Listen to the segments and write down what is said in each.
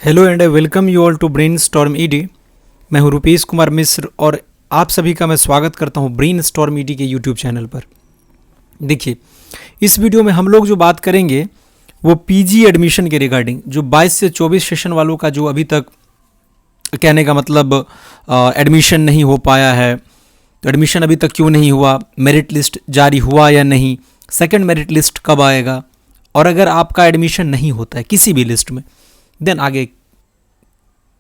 Hello and I welcome you all to brainstorm ED. मैं हूं रुपेश कुमार मिश्र और आप सभी का मैं स्वागत करता हूं ब्रेन स्टॉर्म ईडी के यूट्यूब चैनल पर। देखिए, इस वीडियो में हम लोग जो बात करेंगे वो पीजी एडमिशन के रिगार्डिंग, जो 22 से 24 सेशन वालों का जो अभी तक कहने का मतलब एडमिशन नहीं हो पाया है, तो एडमिशन अभी तक क्यों नहीं हुआ, मेरिट लिस्ट जारी हुआ या नहीं, सेकंड मेरिट लिस्ट कब आएगा, और अगर आपका एडमिशन नहीं होता है किसी भी लिस्ट में देन आगे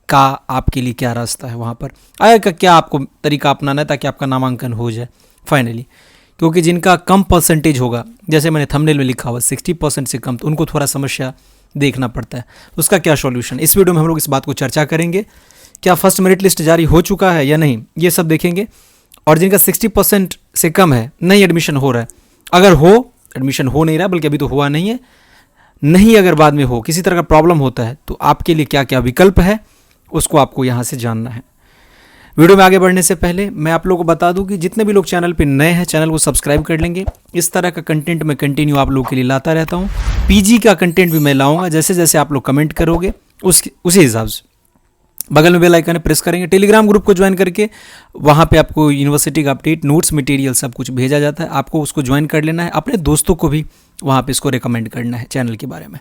का आपके लिए क्या रास्ता है, वहाँ पर आगे का क्या आपको तरीका अपनाना है ताकि आपका नामांकन हो जाए फाइनली। क्योंकि जिनका कम परसेंटेज होगा, जैसे मैंने थंबनेल में लिखा हुआ 60% से कम, तो उनको थोड़ा समस्या देखना पड़ता है। उसका क्या सॉल्यूशन, इस वीडियो में हम लोग इस बात को चर्चा करेंगे। क्या फर्स्ट मेरिट लिस्ट जारी हो चुका है या नहीं, ये सब देखेंगे। और जिनका 60% से कम है, नहीं एडमिशन हो रहा है, अगर हो एडमिशन हो नहीं रहा बल्कि अभी तो हुआ नहीं है, नहीं अगर बाद में हो, किसी तरह का प्रॉब्लम होता है, तो आपके लिए क्या क्या विकल्प है उसको आपको यहाँ से जानना है। वीडियो में आगे बढ़ने से पहले मैं आप लोगों को बता दूं कि जितने भी लोग चैनल पे नए हैं चैनल को सब्सक्राइब कर लेंगे। इस तरह का कंटेंट मैं कंटिन्यू आप लोगों के लिए लाता रहता हूँ। पीजी का कंटेंट भी मैं लाऊंगा, जैसे जैसे आप लोग कमेंट करोगे उसी हिसाब से। बगल में बेल आइकन प्रेस करेंगे, टेलीग्राम ग्रुप को ज्वाइन करके वहाँ पे आपको यूनिवर्सिटी का अपडेट, नोट्स, मटेरियल सब कुछ भेजा जाता है। आपको उसको ज्वाइन कर लेना है, अपने दोस्तों को भी वहाँ पे इसको रिकमेंड करना है चैनल के बारे में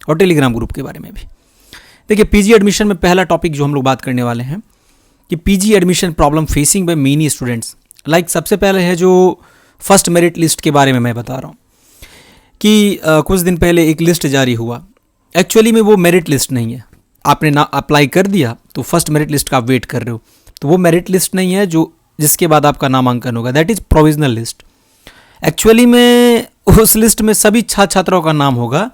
और टेलीग्राम ग्रुप के बारे में भी। देखिए, पीजी एडमिशन में पहला टॉपिक जो हम लोग बात करने वाले हैं कि PG admission problem facing by many students. सबसे पहले है जो फर्स्ट मेरिट लिस्ट के बारे में मैं बता रहा हूँ कि कुछ दिन पहले एक लिस्ट जारी हुआ। एक्चुअली में वो मेरिट लिस्ट नहीं है, आपने ना अप्लाई कर दिया तो फर्स्ट मेरिट लिस्ट का आप वेट कर रहे हो, तो वो मेरिट लिस्ट नहीं है जो जिसके बाद आपका नामांकन होगा, that is provisional list. Actually में उस लिस्ट में सभी छात्र छात्राओं का नाम होगा,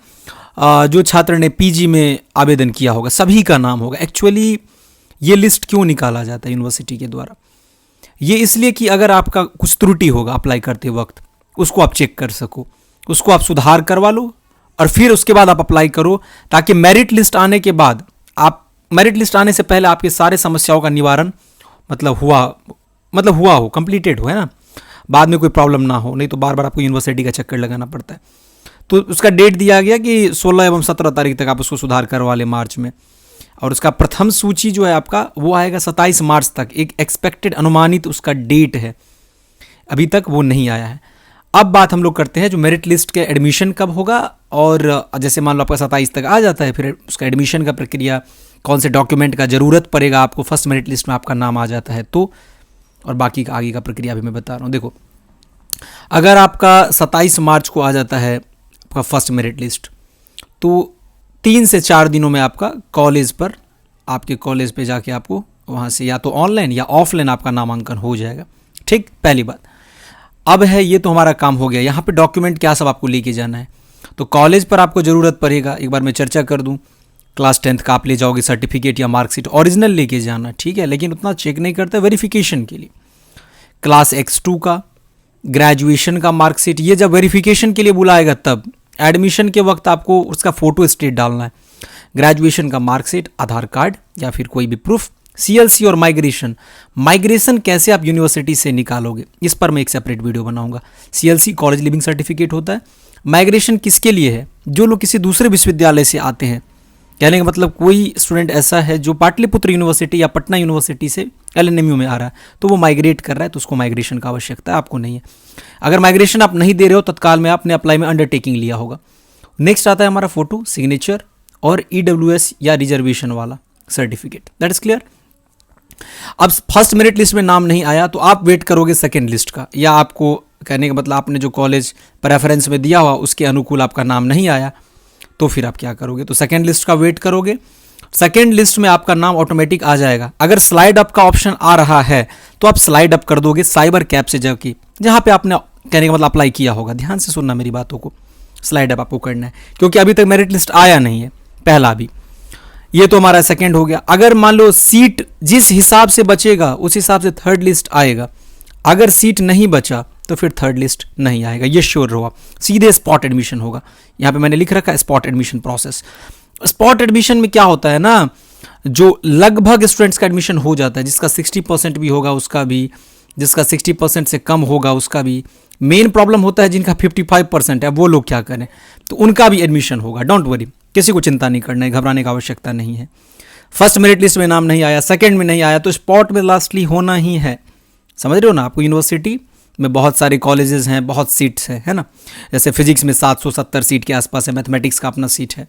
जो छात्र ने पीजी में आवेदन किया होगा सभी का नाम होगा। एक्चुअली ये लिस्ट क्यों निकाला जाता है यूनिवर्सिटी के द्वारा, ये इसलिए कि अगर आपका कुछ त्रुटि होगा अप्लाई करते वक्त, उसको आप चेक कर सको, उसको आप सुधार करवा लो और फिर उसके बाद आप अप्लाई करो, ताकि मेरिट लिस्ट आने के बाद मेरिट लिस्ट आने से पहले आपके सारे समस्याओं का निवारण हुआ हो, कंप्लीटेड हो, है ना, बाद में कोई प्रॉब्लम ना हो। नहीं तो बार बार आपको यूनिवर्सिटी का चक्कर लगाना पड़ता है। तो उसका डेट दिया गया कि 16 एवं 17 तारीख तक आप उसको सुधार करवा लें मार्च में, और उसका प्रथम सूची जो है आपका वो आएगा 27 मार्च तक। एक एक्सपेक्टेड अनुमानित उसका डेट है, अभी तक वो नहीं आया है। अब बात हम लोग करते हैं जो मेरिट लिस्ट के एडमिशन कब होगा, और जैसे मान लो आपका 27 तक आ जाता है, फिर उसका एडमिशन का प्रक्रिया, कौन से डॉक्यूमेंट का ज़रूरत पड़ेगा आपको, फर्स्ट मेरिट लिस्ट में आपका नाम आ जाता है तो, और बाकी का आगे का प्रक्रिया भी मैं बता रहा हूँ। देखो, अगर आपका 27 मार्च को आ जाता है आपका फर्स्ट मेरिट लिस्ट, तो 3 से 4 दिनों में आपका कॉलेज पर, आपके कॉलेज पे जाके आपको वहाँ से या तो ऑनलाइन या ऑफलाइन आपका नामांकन हो जाएगा। ठीक, पहली बात। अब है, ये तो हमारा काम हो गया। यहाँ पे डॉक्यूमेंट क्या सब आपको लेके जाना है, तो कॉलेज पर आपको ज़रूरत पड़ेगा, एक बार मैं चर्चा कर दूँ, क्लास 10th का आप ले जाओगे सर्टिफिकेट या मार्कशीट, ओरिजिनल लेके जाना, ठीक है, लेकिन उतना चेक नहीं करते वेरिफिकेशन के लिए। क्लास X2 का, ग्रेजुएशन का मार्कशीट, ये जब वेरिफिकेशन के लिए बुलाएगा तब, एडमिशन के वक्त आपको उसका फ़ोटो स्टेट डालना है। ग्रेजुएशन का मार्कशीट, आधार कार्ड या फिर कोई भी प्रूफ, CLC और माइग्रेशन कैसे आप यूनिवर्सिटी से निकालोगे, इस पर मैं एक सेपरेट वीडियो बनाऊंगा। CLC कॉलेज लिविंग सर्टिफिकेट होता है, माइग्रेशन किसके लिए है, जो लोग किसी दूसरे विश्वविद्यालय से आते हैं, कहने का मतलब कोई स्टूडेंट ऐसा है जो पाटलिपुत्र यूनिवर्सिटी या पटना यूनिवर्सिटी से LNMU में आ रहा है, तो वो माइग्रेट कर रहा है, तो उसको माइग्रेशन का आवश्यकता है, आपको नहीं है। अगर माइग्रेशन आप नहीं दे रहे हो तत्काल में आपने अप्लाई में अंडरटेकिंग लिया होगा। नेक्स्ट आता है हमारा फोटो, सिग्नेचर और EWS या रिजर्वेशन वाला सर्टिफिकेट, दैट इज क्लियर। अब फर्स्ट मेरिट लिस्ट में नाम नहीं आया तो आप वेट करोगे सेकेंड लिस्ट का, या आपको कहने का मतलब आपने जो कॉलेज प्रेफरेंस में दिया हुआ उसके अनुकूल आपका नाम नहीं आया, तो फिर आप क्या करोगे, तो सेकेंड लिस्ट का वेट करोगे। सेकेंड लिस्ट में आपका नाम ऑटोमेटिक आ जाएगा। अगर स्लाइड अप का ऑप्शन आ रहा है तो आप स्लाइड अप कर दोगे साइबर कैप से जाके, जहाँ पे आपने कहने का मतलब अप्लाई किया होगा। ध्यान से सुनना मेरी बातों को, स्लाइड अप आपको करना है, क्योंकि अभी तक मेरिट लिस्ट आया नहीं है पहला भी। ये तो हमारा सेकेंड हो गया। अगर मान लो सीट जिस हिसाब से बचेगा उस हिसाब से थर्ड लिस्ट आएगा, अगर सीट नहीं बचा तो फिर थर्ड लिस्ट नहीं आएगा, ये श्योर रहो, सीधे स्पॉट एडमिशन होगा। यहाँ पे मैंने लिख रखा है spot admission process. Spot admission में क्या होता है ना, जो लगभग स्टूडेंट्स का एडमिशन हो जाता है, जिसका 60% भी होगा उसका भी, जिसका 60% से कम होगा उसका भी। मेन प्रॉब्लम होता है जिनका 55% है, वो लोग क्या करें, तो उनका भी एडमिशन होगा, डोंट वरी। किसी को चिंता नहीं करना है, घबराने की आवश्यकता नहीं है। फर्स्ट मेरिट लिस्ट में नाम नहीं आया, सेकंड में नहीं आया, तो स्पॉट में लास्टली होना ही है। समझ रहे हो ना? आपको यूनिवर्सिटी में बहुत सारे कॉलेजेस हैं, बहुत सीट्स है ना? जैसे फिजिक्स में 770 सीट के आसपास है, मैथमेटिक्स का अपना सीट है।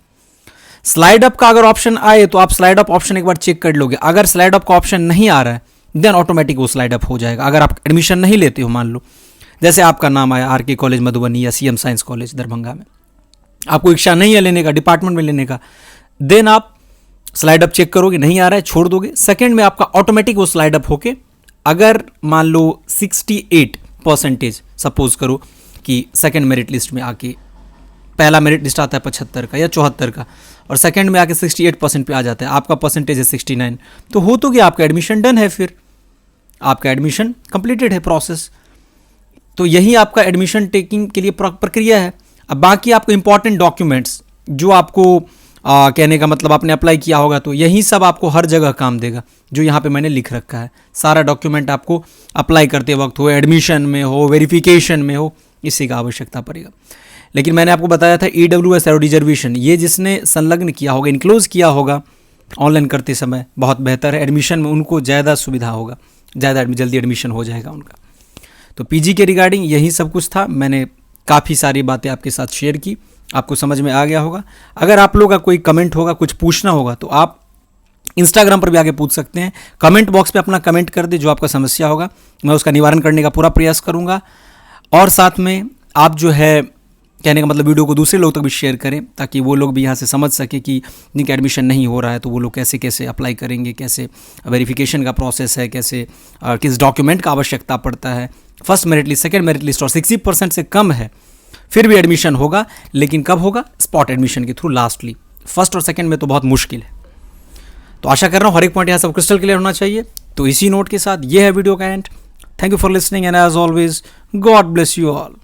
स्लाइड अप का अगर ऑप्शन आए तो आप स्लाइड अप ऑप्शन एक बार चेक कर लोगे। अगर स्लाइड अप का ऑप्शन नहीं आ रहा है देन ऑटोमेटिक वो स्लाइड अप हो जाएगा। अगर आप एडमिशन नहीं लेते हो, मान लो जैसे आपका नाम आया आर के कॉलेज मधुबनी या सीएम साइंस कॉलेज दरभंगा में, आपको इच्छा नहीं है लेने का, डिपार्टमेंट में लेने का, देन आप स्लाइड अप चेक करोगे, नहीं आ रहा है छोड़ दोगे। सेकेंड में आपका ऑटोमेटिक वो स्लाइड अप होके, अगर मान लो 68% सपोज करो कि सेकेंड मेरिट लिस्ट में आके, पहला मेरिट लिस्ट आता है 75 का या 74 का, और सेकंड में आके 68% पे आ जाता है, आपका परसेंटेज है 69, तो हो तो क्या, आपका एडमिशन डन है, फिर आपका एडमिशन कंप्लीटेड है प्रोसेस। तो यही आपका एडमिशन टेकिंग के लिए प्रक्रिया है। अब बाकी आपको इंपॉर्टेंट डॉक्यूमेंट्स जो आपको कहने का मतलब आपने अप्लाई किया होगा, तो यही सब आपको हर जगह काम देगा जो यहाँ पे मैंने लिख रखा है। सारा डॉक्यूमेंट आपको अप्लाई करते वक्त हो, एडमिशन में हो, वेरिफिकेशन में हो, इसी का आवश्यकता पड़ेगा। लेकिन मैंने आपको बताया था EWS और रिजर्वेशन, ये जिसने संलग्न किया होगा, इनक्लोज किया होगा ऑनलाइन करते समय, बहुत बेहतर है। एडमिशन में उनको ज़्यादा सुविधा होगा, ज़्यादा जल्दी एडमिशन हो जाएगा उनका। तो पीजी के रिगार्डिंग यही सब कुछ था। मैंने काफ़ी सारी बातें आपके साथ शेयर की, आपको समझ में आ गया होगा। अगर आप लोगों का कोई कमेंट होगा, कुछ पूछना होगा, तो आप इंस्टाग्राम पर भी आगे पूछ सकते हैं। कमेंट बॉक्स पे अपना कमेंट कर दे, जो आपका समस्या होगा मैं उसका निवारण करने का पूरा प्रयास करूँगा। और साथ में आप जो है, कहने का मतलब वीडियो को दूसरे लोग तक भी शेयर करें, ताकि वो लोग भी यहाँ से समझ सके कि जिनका एडमिशन नहीं हो रहा है तो वो लोग कैसे कैसे अप्लाई करेंगे, कैसे वेरिफिकेशन का प्रोसेस है, कैसे किस डॉक्यूमेंट का आवश्यकता पड़ता है। First merit list, second merit list और 60% से कम है फिर भी एडमिशन होगा, लेकिन कब होगा? स्पॉट एडमिशन के थ्रू लास्टली। फर्स्ट और सेकेंड में तो बहुत मुश्किल है। तो आशा कर रहा हूँ हर एक पॉइंट यहाँ सब क्रिस्टल क्लियर होना चाहिए। तो इसी नोट के साथ ये है वीडियो का end. Thank you for listening and as always God bless you all.